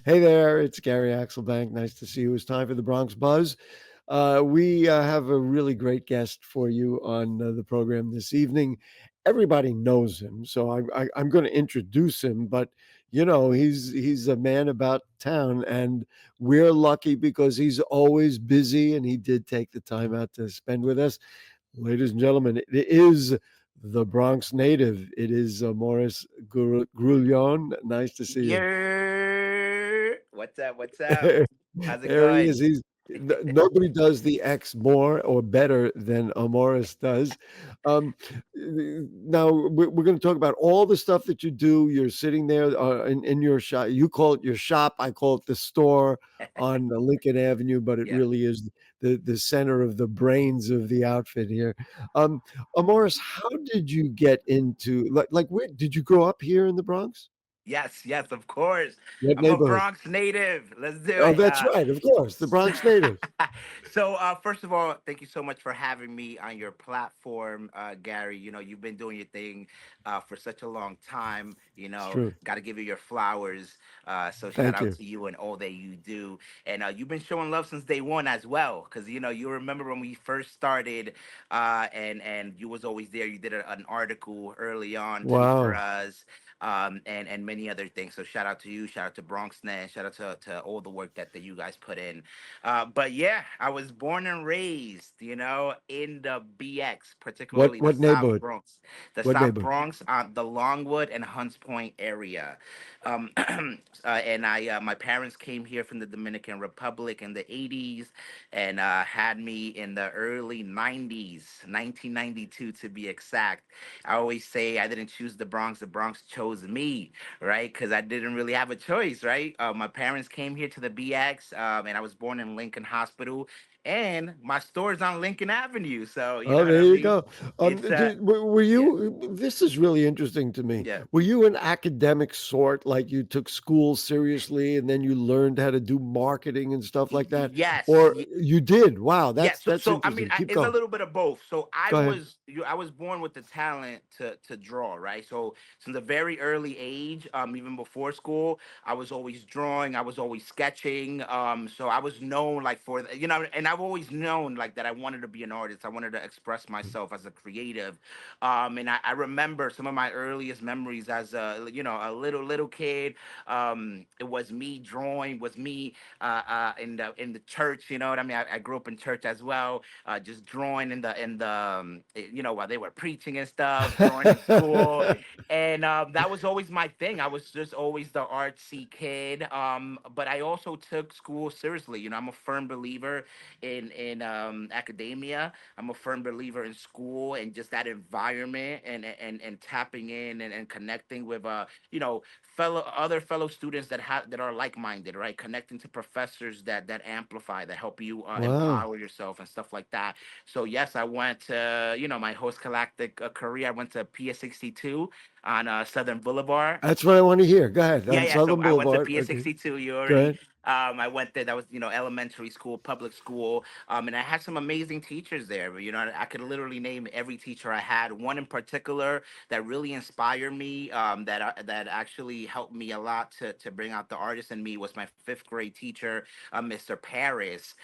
Hey there, it's Gary Axelbank. Nice to see you. It's time for the Bronx Buzz. We have a really great guest for you on the program this evening. Everybody knows him, so I'm going to introduce him. But he's a man about town, and we're lucky because he's always busy, and he did take the time out to spend with us. Ladies and gentlemen, it is the Bronx Native. It is Amaurys Grullon. Nice to see you. Yeah. What's up? What's up? How's it There he going? is. Nobody does the X more or better than Amaurys does. Now we're going to talk about all the stuff that you do. You're sitting there in your shop. You call it your shop. I call it the store on Lincoln Avenue, but it Yeah. really is the center of the brains of the outfit here. Um, Amaurys, how did you get into like where did you grow up here in the Bronx? Yes, yes, of course. What I'm a neighborhood? Bronx native. Let's do Oh, it. that's right. Of course, the Bronx Native. First of all, thank you so much for having me on your platform, Gary. You've been doing your thing for such a long time. It's true. Got to give you your flowers. So shout Thank out you. to you and all that you do. And you've been showing love since day one as well, because you remember when we first started, and you was always there. You did an article early on too for Wow. us, and many other things. So shout out to you, shout out to BronxNet, shout out to all the work that you guys put in. But yeah, I was born and raised, in the BX, What particularly the what South neighborhood? Bronx, the What South neighborhood? Bronx, the Longwood and Hunts Point area. And my parents came here from the Dominican Republic in the '80s, and had me in the early '90s, 1992 to be exact. I always say I didn't choose the Bronx chose me, right? Because I didn't really have a choice, right? My parents came here to the BX, and I was born in Lincoln Hospital, and my store's on Lincoln Avenue. So you Oh, know what there I you mean? go. It's Were Yeah, you? This is really interesting to me. yeah. Were you an academic sort, like you took school seriously, and then you learned how to do marketing and stuff like that, Yes. or you did? Wow, Yeah, that's so I mean, interesting. Keep it's a going. little bit of both. So Go ahead. I was born with the talent to draw, right? So from the very early age, even before school, I was always drawing, I was always sketching. So I was known like for and I've always known like that I wanted to be an artist. I wanted to express myself as a creative. And I remember some of my earliest memories as a little kid. It was me drawing, was me in the church. You know what I mean? I grew up in church as well. Just drawing while they were preaching and stuff, drawing in school, and that was always my thing. I was just always the artsy kid. But I also took school seriously. I'm a firm believer in academia. I'm a firm believer in school and just that environment and tapping in and connecting with fellow students that are like-minded, right? Connecting to professors that amplify, that help you Wow, empower yourself and stuff like that. So yes, I went to my whole scholastic career. I went to PS 62 on Southern Boulevard. that's what I want to hear. Go ahead Yeah, on yeah. So Southern I went to Boulevard. PS Okay, 62. You go already. ahead. I went there. That was elementary school, public school. And I had some amazing teachers there. I could literally name every teacher I had. One in particular that really inspired me. That actually helped me a lot to bring out the artist in me was my fifth grade teacher, Mr. Paris.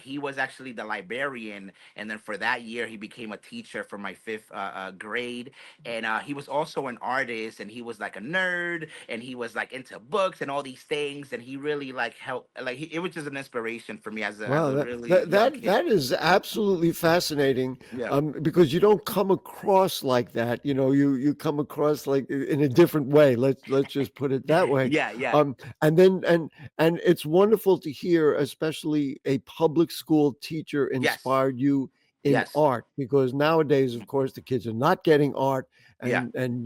He was actually the librarian, and then for that year he became a teacher for my fifth grade. And he was also an artist, and he was like a nerd, and he was like into books and all these things, and he really like helped, like it was just an inspiration for me as Wow, a that really that young that kid. that is absolutely fascinating, Yeah, because you don't come across like that. You come across like in a different way. Let's just put it that way. yeah, yeah. Um, and it's wonderful to hear, especially a public school teacher Yes, inspired you in yes. art, because nowadays, of course, the kids are not getting art, Yeah, and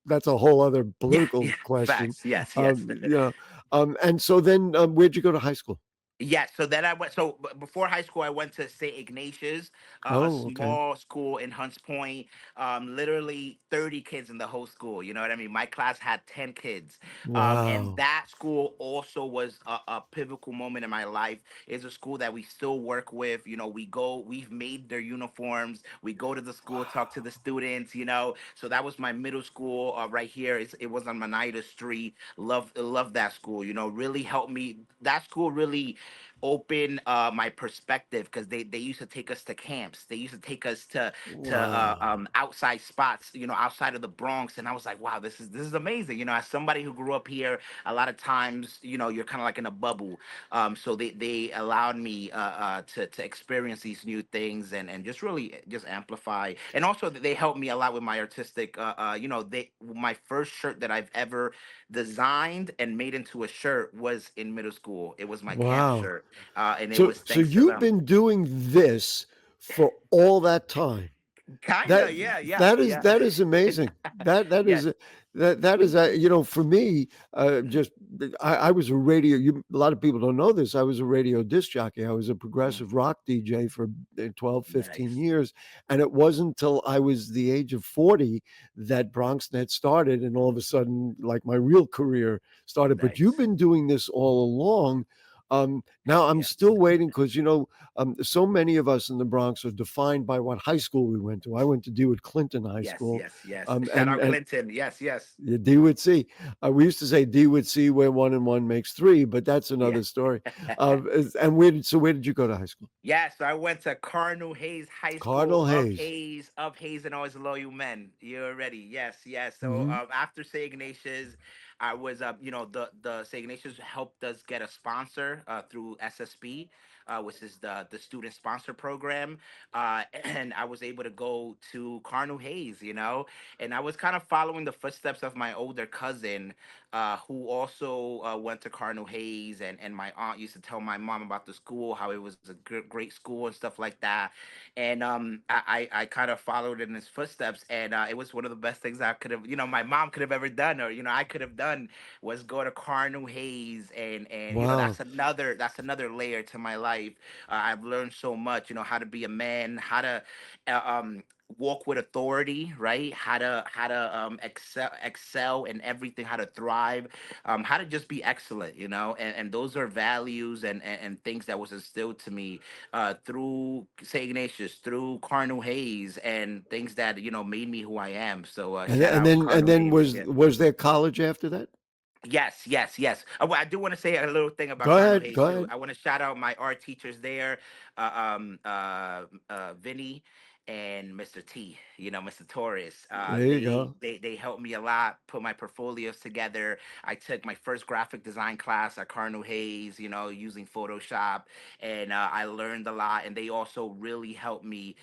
that's a whole other yeah, political yeah. question. Facts. Yes, yes. Um, you know, and so then, where'd you go to high school? Yeah, so then I went. So before high school, I went to St. Ignatius, a Oh, okay. small school in Hunts Point. Literally 30 kids in the whole school. You know what I mean? My class had 10 kids, and Wow. that school also was a pivotal moment in my life. It's a school that we still work with. You know, we've made their uniforms. We go to the school, talk to the students. You know, so that was my middle school right here. It was on Monida Street. Love that school. You know, really helped me. That school really open my perspective because they used to take us to camps. They used to take us to Wow. outside spots, you know, outside of the Bronx. And I was like, wow, this is amazing. You know, as somebody who grew up here, a lot of times, you know, you're kind of like in a bubble. So they allowed me to experience these new things and just really just amplify. And also they helped me a lot with my artistic. You know, they my first shirt that I've ever designed and made into a shirt was in middle school. It was my camp Wow. shirt, and it So was so thanks to you've them. been doing this for all that time. That Kinda, yeah, yeah, that is yeah. that is amazing. That Yes, is that is you know, for me, mhm, just I was a radio. A lot of people don't know this. I was a radio disc jockey. I was a mm, progressive rock DJ for 12, 15 nice, years, and it wasn't until I was the age of 40 that BronxNet started, and all of a sudden, like my real career started. But you've nice. been doing this all along. Now I'm Yes, still waiting because you know so many of us in the Bronx are defined by what high school we went to. I went to DeWitt Clinton High yes, School, yes, yes. Shout out and Clinton. Yes, yes, yeah, DeWitt C. We used to say DeWitt C, where one and one makes three, but that's yeah. another story. And where did you go to high school? Yeah, so I went to Cardinal Hayes High School Cardinal Hayes. Up Hayes, and always loyal men. You're ready. Yes, yes. So Hmm. after St. Ignatius, I was you know, the St. Ignatius helped us get a sponsor through SSB, which is the student sponsor program, and I was able to go to Cardinal Hayes. You know, and I was kind of following the footsteps of my older cousin, who also went to Cardinal Hayes, and my aunt used to tell my mom about the school, how it was a great school and stuff like that. And I kind of followed in his footsteps, and it was one of the best things I could have, you know, my mom could have ever done, or you know, I could have done, was go to Cardinal Hayes, and you know, Wow. that's another layer to my life. I've learned so much, you know, how to be a man, how to uh, um walk with authority, right? How to excel in everything, how to thrive, how to just be excellent, you know. And those are values and things that was instilled to me through St. Ignatius, through Cardinal Hayes, and things that, you know, made me who I am. So And, shout and out then and Cardinal then Hayes. was Yeah. was there college after that? Yes, yes, yes. Well, I do want to say a little thing about Go Cardinal ahead. Hayes Go too. ahead. I want to shout out my art teachers there, Vinny and Mr. T. You know, Mr. Torres. There you go. They helped me a lot. Put my portfolios together. I took my first graphic design class at Cardinal Hayes. You know, using Photoshop, and I learned a lot. And they also really helped me,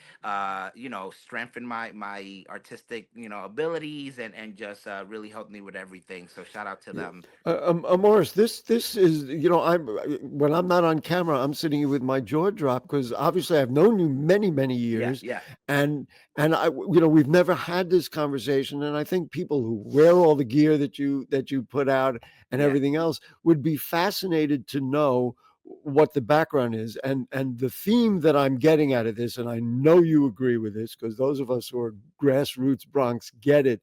you know, strengthen my artistic, you know, abilities, and just really helped me with everything. So shout out to Yeah. them. Morris, this is you know I'm when I'm not on camera, I'm sitting here with my jaw dropped because obviously I've known you many Yeah, years, yeah, and I you know we've never had this conversation, and I think people who wear all the gear that you put out and yeah. everything else would be fascinated to know what the background is and the theme that I'm getting out of this, and I know you agree with this because those of us who are grassroots Bronx get it.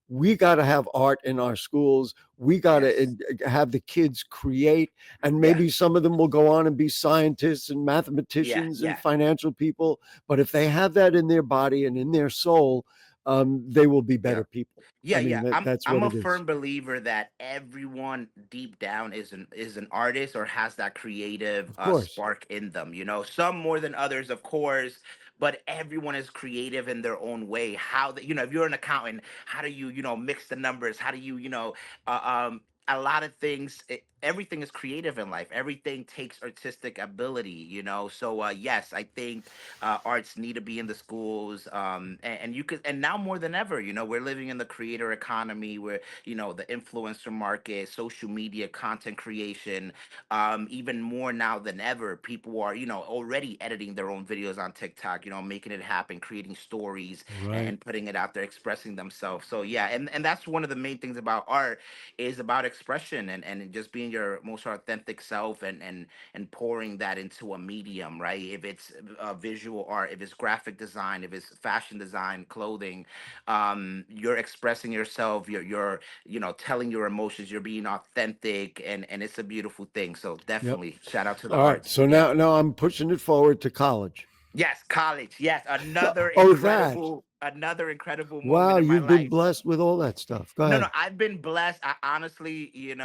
We got to have art in our schools. We got to Yes. have the kids create, and Yeah. maybe some of them will go on and be scientists and Yeah. mathematicians and Yeah. financial people. But if they have that in their body and in their soul, they will be Yeah. better people. Yeah, I mean, yeah. that's I'm what a it is. firm believer that everyone deep down is an artist or has that creative Of course. spark in them. You know, some more than others, of course, but everyone is creative in their own way. How that, you know, if you're an accountant, how do you know, mix the numbers? How do you know, a lot of things. Everything is creative in life. Everything takes artistic ability. You know, so yes, I think arts need to be in the schools, and you could, and now more than ever, you know, we're living in the creator economy where, you know, the influencer market, social media, content creation, even more now than ever, people are, you know, already editing their own videos on TikTok, you know, making it happen, creating stories, Right. and putting it out there, expressing themselves. So yeah, and that's one of the main things about art, is about expression, and just being being your most authentic self, and pouring that into a medium, right? If it's visual art, if it's graphic design, if it's fashion design, clothing, you're expressing yourself, you're telling your emotions, you're being authentic, and it's a beautiful thing. So Yep. definitely shout out to the All right. arts. So Yeah. now I'm pushing it forward to college. Yes, college. Yes, Oh, that. another incredible Wow, moment in my you've been life. blessed with all that stuff. Go No, no, ahead. I've been blessed. I honestly, and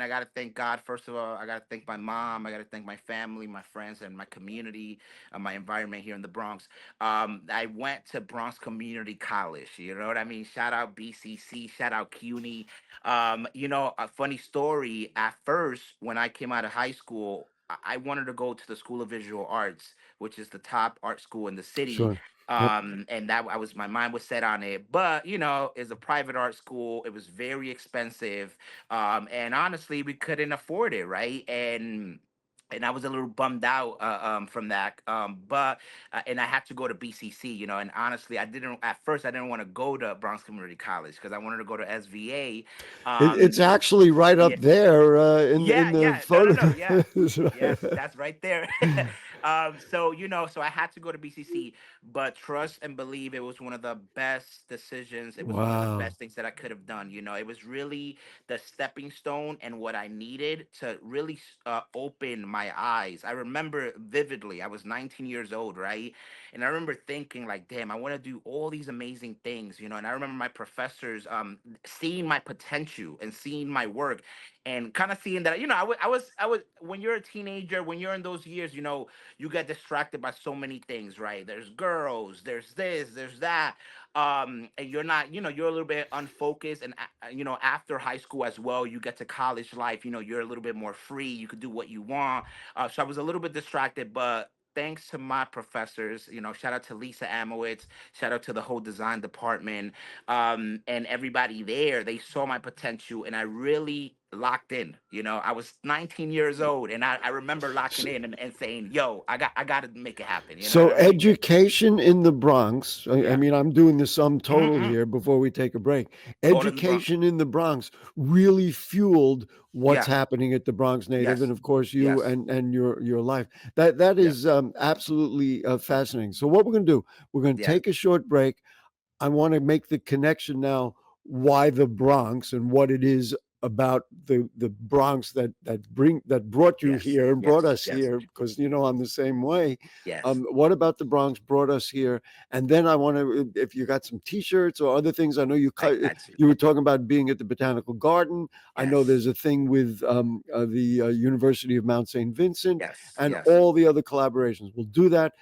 I got to thank God. First of all, I got to thank my mom. I got to thank my family, my friends, and my community, my environment here in the Bronx. I went to Bronx Community College. You know what I mean? Shout out BCC. Shout out CUNY. A funny story. At first, when I came out of high school, I wanted to go to the School of Visual Arts, which is the top art school in the city. Sure. Yep. And that I was my mind was set on it, but it's a private art school. It was very expensive, and honestly we couldn't afford it, right? And I was a little bummed out from that, but and I had to go to BCC, and honestly, I didn't want to go to Bronx Community College because I wanted to go to SVA. It's um actually right yeah, up there in yeah, the yeah. No, no, no. photo. Yeah. Yes, that's right there. So I had to go to BCC, but trust and believe it was one of the best decisions. It was one of the Wow. best things that I could have done. It was really the stepping stone and what I needed to really open my eyes. I remember vividly, I was 19 years old, right? And I remember thinking like, damn, I want to do all these amazing things, and I remember my professors seeing my potential and seeing my work and kind of seeing that, I was when you're a teenager, when you're in those years, you get distracted by so many things, right? There's girls, there's this, there's that, and you're not, you're a little bit unfocused, and after high school as well, you get to college life, you're a little bit more free, you could do what you want. So I was a little bit distracted, but thanks to my professors, shout out to Lisa Amowitz, shout out to the whole design department, and everybody there. They saw my potential, and I really locked in. I was 19 years old, and I remember locking in and saying, "Yo, I got to make it happen." You know So what I mean? Yeah, education in the Bronx, I yeah. mean, I'm doing the sum total Mm-hmm. here before we take a break. All in the Bronx. Education in the Bronx really fueled what's Yeah. happening at the Bronx Native, and Yes. of course you Yes. and your life. That Yeah. is absolutely fascinating. So what we're going to do, we're going to Yeah. take a short break. I want to make the connection now why the Bronx and what it is about the Bronx that brought you Yes. here and brought Yes. us Yes. here, because I'm the same way. Yes. What about the Bronx brought us here? And then I want to, if you got some T-shirts or other things. I know I got you. you were talking about being at the Botanical Garden. I know Yes. there's a thing with the University of Mount St. Vincent Yes. and Yes. all the other collaborations. We'll do that.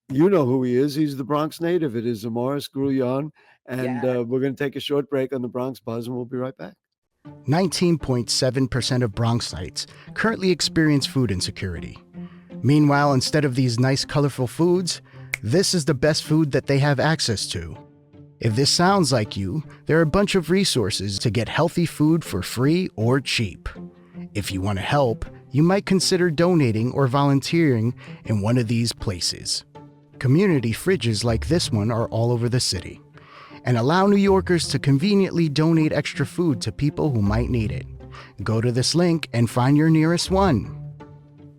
You know who he is. He's the Bronx native. It is Amaurys Grullon. And Yeah. we're going to take a short break on the Bronx Buzz, and we'll be right back. 19.7% of Bronxites currently experience food insecurity. Meanwhile, instead of these nice, colorful foods, this is the best food that they have access to. If this sounds like you, there are a bunch of resources to get healthy food for free or cheap. If you want to help, you might consider donating or volunteering in one of these places. Community fridges like this one are all over the city and allow New Yorkers to conveniently donate extra food to people who might need it. Go to this link and find your nearest one.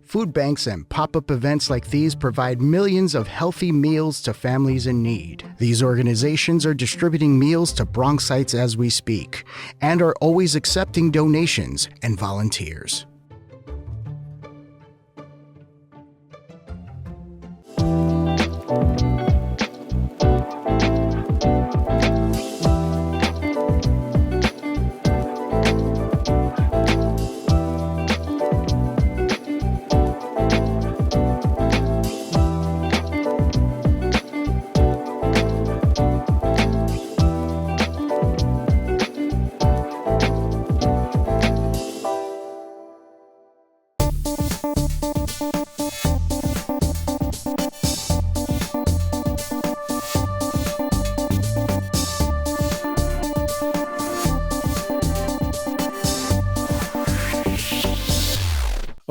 Food banks and pop-up events like these provide millions of healthy meals to families in need. These organizations are distributing meals to Bronxites as we speak and are always accepting donations and volunteers.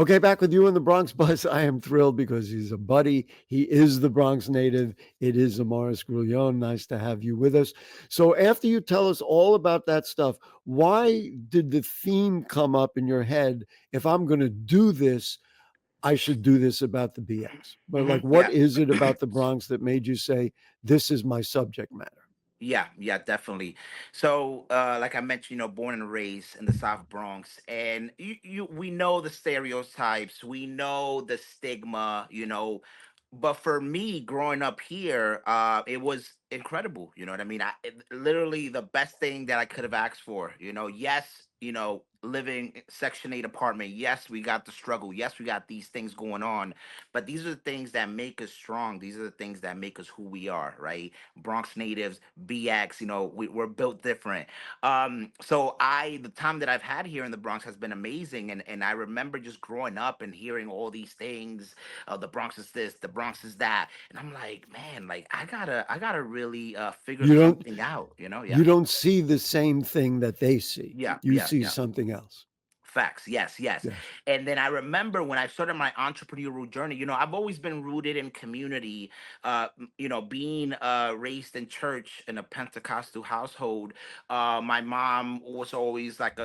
Okay, back with you in the Bronx Buzz. I am thrilled because he's a buddy. He is the Bronx native. It is Amaurys Grullon. Nice to have you with us. So, after you tell us all about that stuff, why did the theme come up in your head? If I'm going to do this, I should do this about the BX. But, like, what Yeah. is it about the Bronx that made you say, this is my subject matter? Yeah, yeah, definitely. So, like I mentioned, born and raised in the South Bronx, and we know the stereotypes, we know the stigma, but for me, growing up here, it was incredible. You know what I mean? Literally the best thing that I could have asked for. Yes, living Section 8 apartment. Yes, we got the struggle. Yes, we got these things going on, but these are the things that make us strong. These are the things that make us who we are, right? Bronx natives, BX, we're built different. So the time that I've had here in the Bronx has been amazing. And I remember just growing up and hearing all these things. The Bronx is this, the Bronx is that. And I'm like, man, like I gotta really figure You don't something out, Yeah. you don't see the same thing that they see. Yeah, You yeah, see yeah. something else. Facts. Yes, yes. Yes. And then I remember when I started my entrepreneurial journey, I've always been rooted in community, being raised in church in a Pentecostal household. My mom was always like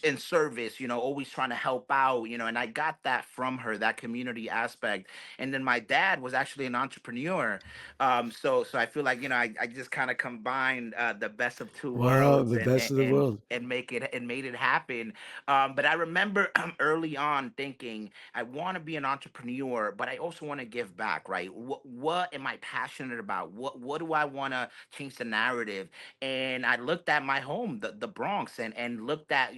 in service, always trying to help out, and I got that from her, that community aspect. And then my dad was actually an entrepreneur. So I feel like, I just kind of combined the best of two Wow, worlds the best of the world. and made it happen. But I remember early on thinking, I want to be an entrepreneur, but I also want to give back, right? What am I passionate about? What do I want to change the narrative? And I looked at my home, the Bronx, and looked at,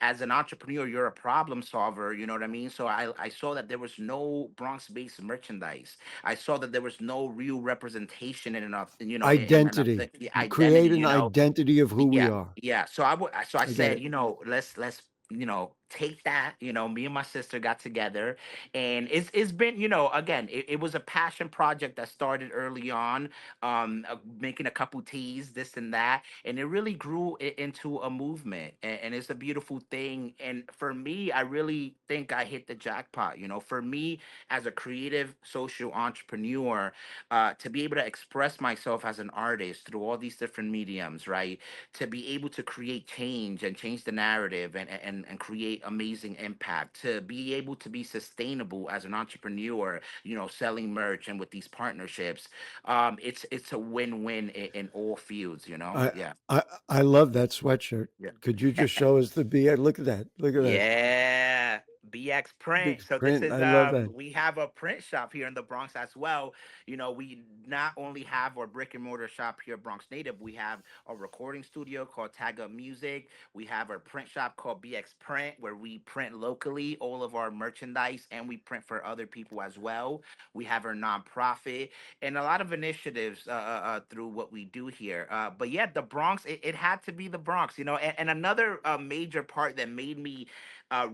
as an entrepreneur, you're a problem solver, you know what I mean? So I saw that there was no Bronx-based merchandise. I saw that there was no real representation in enough, in enough Identity. identity, Create an identity of who we yeah, are. yeah. So I I get said, it. let's take that. Me and my sister got together, and it's been, again, it was a passion project that started early on, making a couple teas, this and that, and it really grew into a movement, and it's a beautiful thing. And for me, I really think I hit the jackpot. For me, as a creative social entrepreneur, to be able to express myself as an artist through all these different mediums, right? To be able to create change and change the narrative and create amazing impact, to be able to be sustainable as an entrepreneur, selling merch and with these partnerships. It's a win-win in all fields, I yeah. I love that sweatshirt. Yeah. Could you just show us the B? Look at that. Look at that. Yeah, BX Big Print. So this print. is I love that. we have a print shop here in the Bronx as well. We not only have our brick and mortar shop here, Bronx Native, we have a recording studio called Tag Up Music. We have our print shop called BX Print, where we print locally all of our merchandise and we print for other people as well. We have our nonprofit and a lot of initiatives through what we do here. But yeah, the Bronx, it had to be the Bronx, and another major part that made me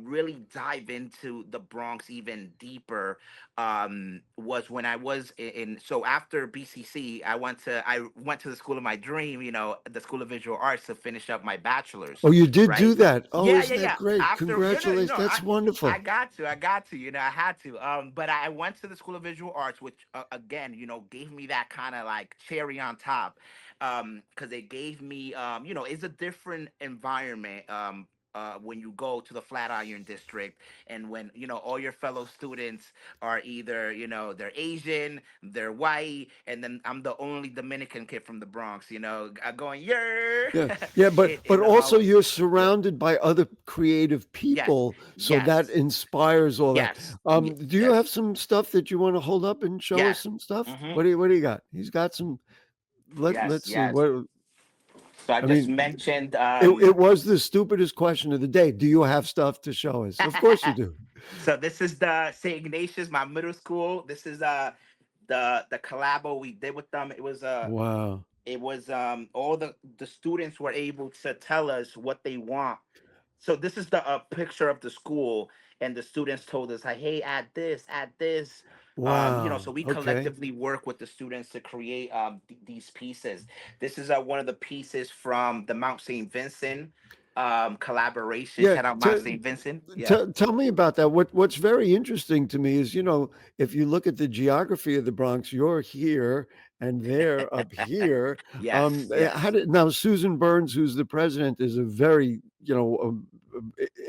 really dive into the Bronx even deeper was when I was so after BCC, I went to the school of my dream, the School of Visual Arts, to finish up my bachelor's, Oh, you did do right? that. Oh, Yeah, isn't yeah, that yeah. great? After, Congratulations. That's I wonderful. got to, I had to. But I went to the School of Visual Arts, which again, gave me that kind of like cherry on top, because it gave me, it's a different environment. When you go to the Flatiron District, and when all your fellow students are either they're Asian, they're white, and then I'm the only Dominican kid from the Bronx, going yeah Yeah. Yeah, but in the also hallway. you're Yeah. surrounded by other creative Yes, people, so that yes, inspires all that. yes, Do you have yes, some stuff that you want to hold up and show us yes. some stuff? Hmm. What do you got? He's got some. Yes, Let's see yes. what. So I I just mean, mentioned it was the stupidest question of the day. Do you have stuff to show us? Of course you do. so this is the St. Ignatius, my middle school. This is the collabo we did with them. Wow. It was all the students were able to tell us what they want. So this is the picture of the school, and the students told us, like, hey, add this, add this. So Wow. we Okay. collectively work with the students to create these pieces. This is one of the pieces from the Mount St. Vincent. collaboration. Yeah, Shout out Mount St. Vincent. Yeah. tell me about that. What's very interesting to me is, if you look at the geography of the Bronx, you're here and they're up here. Yes, How yes. did now Susan Burns, who's the president, is a very,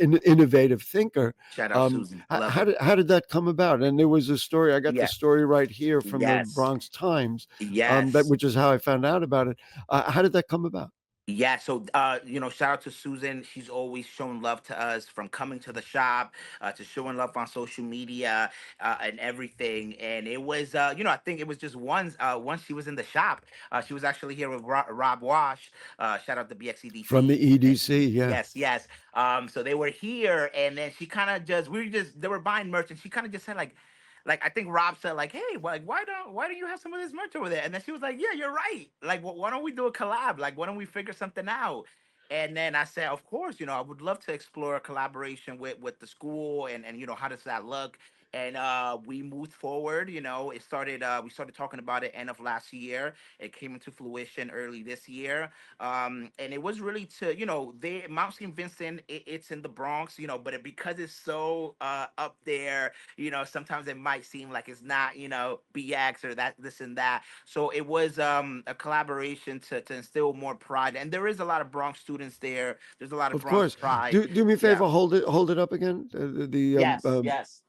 innovative thinker. Shout out Susan. Love How her. did that come about? And there was a story. I got the Yeah. story right here from the Yes. Bronx Times, that Yes. which is how I found out about it. How did that come about? Yeah, so shout out to Susan. She's always shown love to us, from coming to the shop, to showing love on social media, and everything. And it was, I think it was just once she was in the shop. She was actually here with Rob Wash. Shout out to From the BXEDC. EDC, yeah. Yes, yes. So they were here, and then she kind of just, they were buying merch, and she kind of just said like I think Rob said, like, hey, like why don't you have some of this merch over there? And then she was like, yeah, you're right. Like, why don't we do a collab? Like, why don't we figure something out? And then I said, of course, I would love to explore a collaboration with the school, and how does that look? And we moved forward. It started. We started talking about it end of last year. It came into fruition early this year. And it was really to, they Mount St. Vincent. It's in the Bronx, but because it's so up there, sometimes it might seem like it's not, BX or that, this and that. So it was a collaboration to instill more pride. And there is a lot of Bronx students there. There's a lot of Of Bronx course. pride. Do me a Yeah. favor, hold it up again. Yes. Yes.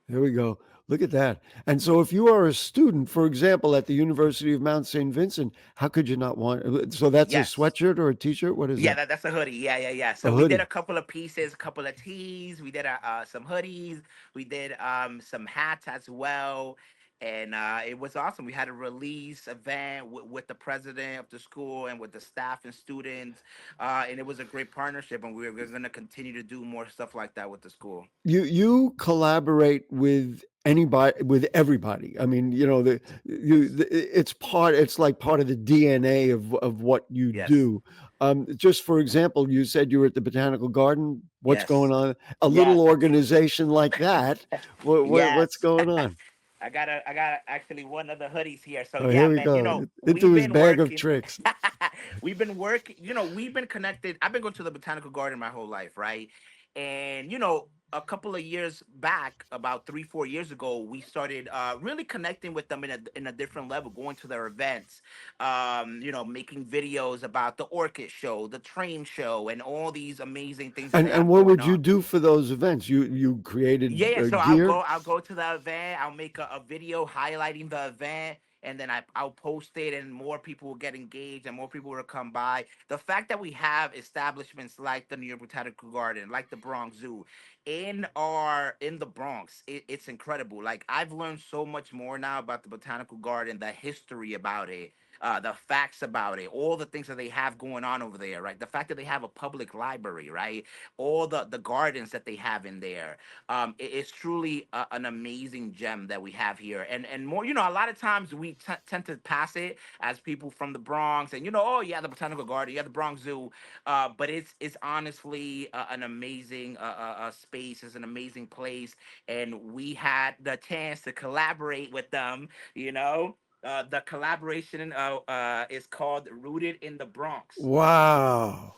Here we go. Look at that. And so, if you are a student, for example, at the University of Mount St. Vincent, how could you not want? So that's a Yes. sweatshirt or a T-shirt? What is Yeah, that? that's a hoodie. Yeah, yeah, yeah. A So we did hoodie. a couple of pieces, a couple of tees. We did some hoodies. We did some hats as well, and it was awesome. We had a release event with the president of the school and with the staff and students, and it was a great partnership. And we're going to continue to do more stuff like that with the school. You collaborate with anybody, with everybody. I mean, it's like part of the DNA of what you Yes, do. Just for example, you said you were at the botanical garden. What's going yes, on? A little yes, organization like that. What's yes. going on? I got actually one of the hoodies here. So Oh, yeah, here we man, go. Into we've his been bag of working. tricks. We've been working, we've been connected. I've been going to the botanical garden my whole life, right? And a couple of years back, about 3, 4 years ago, we started really connecting with them in a different level, going to their events, making videos about the orchid show, the train show, and all these amazing things that they And have what going would you on. do for those events? You Yeah, created yeah. So gear, I'll go to the event. I'll make a video highlighting the event, and then I'll post it, and more people will get engaged, and more people will come by. The fact that we have establishments like the New York Botanical Garden, like the Bronx Zoo, in the Bronx, it's incredible. Like, I've learned so much more now about the Botanical Garden, the history about it. The facts about it, all the things that they have going on over there, right? The fact that they have a public library, right? All the gardens that they have in there, it's truly an amazing gem that we have here. And more, a lot of times we tend to pass it as people from the Bronx, and oh yeah, the Botanical Garden, yeah, the Bronx Zoo, but it's honestly an amazing space. It's an amazing place, and we had the chance to collaborate with them. The collaboration is called Rooted in the Bronx. wow.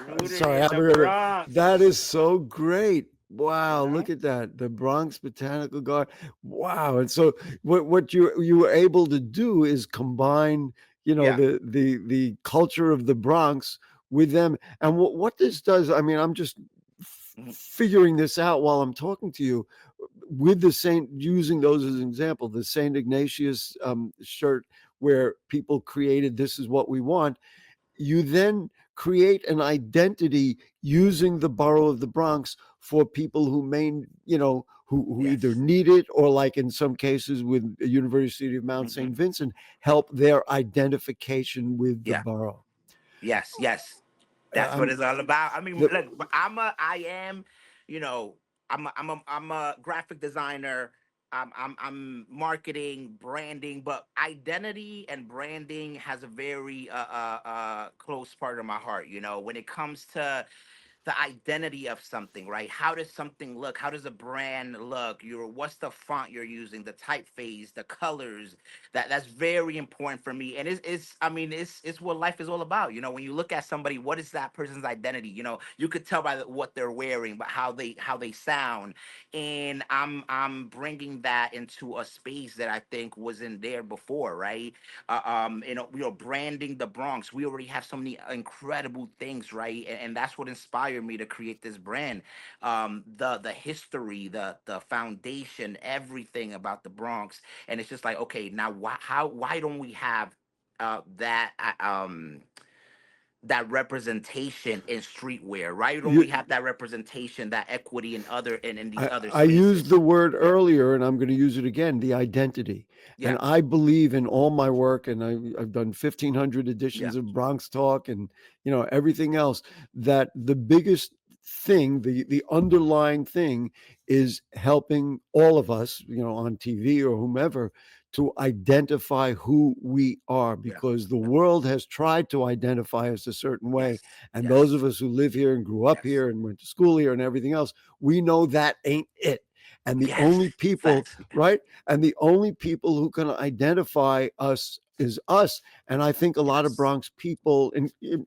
Rooted Sorry, in I'm the gonna. That Bronx. is so great. You Wow, look know? at that. The Bronx Botanical Garden. Wow. And so what you were able to do is combine, Yeah. the culture of the Bronx with them. And what this does, I mean, I'm just Mhm. figuring this out while I'm talking to you, with the Saint, using those as an example, the Saint Ignatius shirt, where people created "This is what we want." You then create an identity using the borough of the Bronx for people who who either Yes. need it, or, like in some cases with the University of Mount Hmm. St. Vincent, help their identification with the Yeah. borough. Yes. Yes. That's what I'm it's all about. I mean, the, look, I am, you know, I'm a graphic designer. I'm marketing, branding, but identity and branding has a very close part of my heart. When it comes to the identity of something, right? How does something look? How does a brand look? What's the font you're using, the typeface, the colors? That's very important for me. And it's I mean, it's what life is all about. When you look at somebody, what is that person's identity? You could tell by what they're wearing, but how they sound. And I'm bringing that into a space that I think wasn't there before, right? Branding the Bronx. We already have so many incredible things, right? And that's what inspired me to create this brand. The history, the foundation, everything about the Bronx. And it's just like, okay, now why don't we have that representation in streetwear? Why don't we You, have that representation, that equity in these other I used spaces? the word Yeah, earlier, and I'm going to use it again, the identity. yeah, And I believe in all my work, and I've done 1,500 yeah, editions of Bronx Talk, and everything else. That the biggest thing, the underlying thing, is helping all of us, on TV or whomever, to identify who we are, yeah, because the yeah. world has tried to identify us a certain way, Yes, and those yes, of us who live here and grew up yes, here and went to school here and everything else, we know that ain't it. And the yes. only people, Facts. right? And the only people who can identify us is us. And I think a lot of Yes, Bronx people,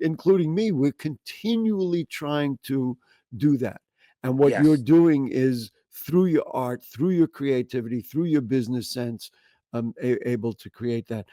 including me, we're continually trying to do that. And what you're yes, doing is through your art, through your creativity, through your business sense, able to create that.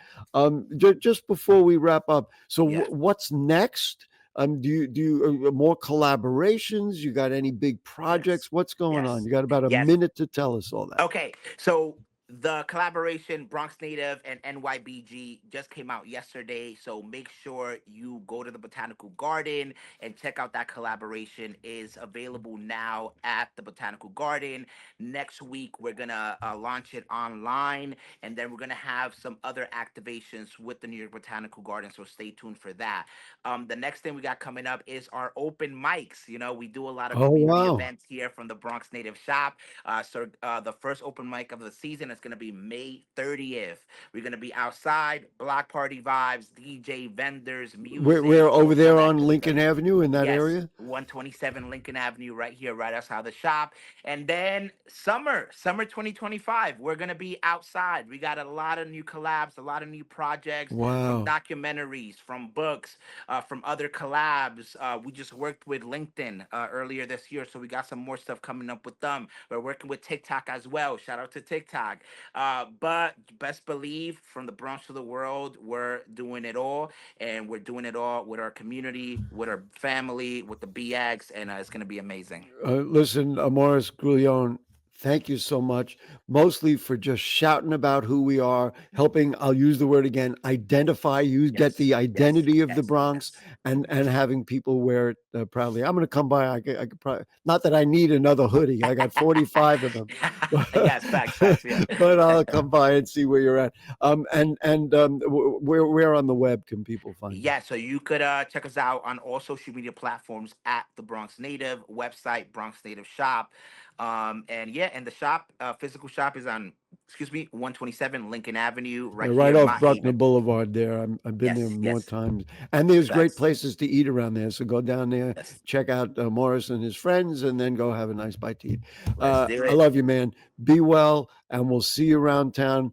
Just before we wrap up, so yeah, what's next? Do you more collaborations? You got any big yes, projects? What's going on? yes, You got about a yes. minute to tell us all that. Okay, so the collaboration Bronx Native and NYBG just came out yesterday. So make sure you go to the Botanical Garden and check out that collaboration. Is available now at the Botanical Garden. Next week we're gonna launch it online, and then we're gonna have some other activations with the New York Botanical Garden. So stay tuned for that. The next thing we got coming up is our open mics. We do a lot of Oh community wow! events here from the Bronx Native Shop. The first open mic of the season is going to be May 30th. We're going to be outside, block party vibes, DJ, vendors, We're music, over all there that on good Lincoln stuff. Avenue in that Yes, area. 127 Lincoln Avenue, right here, right outside the shop. And then summer 2025, we're gonna be outside. We got a lot of new collabs, a lot of new projects, from Wow. documentaries, from books, from other collabs. We just worked with LinkedIn earlier this year, so we got some more stuff coming up with them. We're working with TikTok as well. Shout out to TikTok. But best believe, from the Bronx to the world, we're doing it all, and we're doing it all with our community, with our family, with the BX, and it's gonna be amazing. Listen, Amaurys Grullon, thank you so much, mostly for just shouting about who we are, helping, I'll use the word again, identify you, get Yes, the yes, identity of the yes, Bronx, yes. and having people wear it proudly. I'm going to come by. I could probably, not that I need another hoodie. I got 45 of them, Yes, facts, facts, yeah. but I'll come by and see where you're at. Where on the web can people find you? Yeah, so you could check us out on all social media platforms at the Bronx Native website, Bronx Native Shop. And yeah, and the shop, physical shop is on, excuse me, 127 Lincoln Avenue, right Right here in off Mott Bruckner Haven. Boulevard there. I've been there Yes, more yes, times. And there's great facts. places to eat around there. So go down there, Yes, check out Morris and his friends, and then go have a nice bite to eat. let's do I it. love you, man. Be well, and we'll see you around town.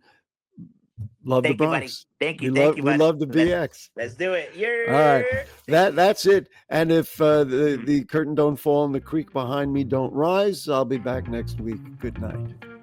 Love the Thank you, buddy. Bronx. Thank you, We thank love you, we buddy. love the Let's BX. let's do it. All right. Yeah. Thank That you. that's it. And if the Mhm. the curtain don't fall and the creek behind me don't rise, I'll be back next week. Good night.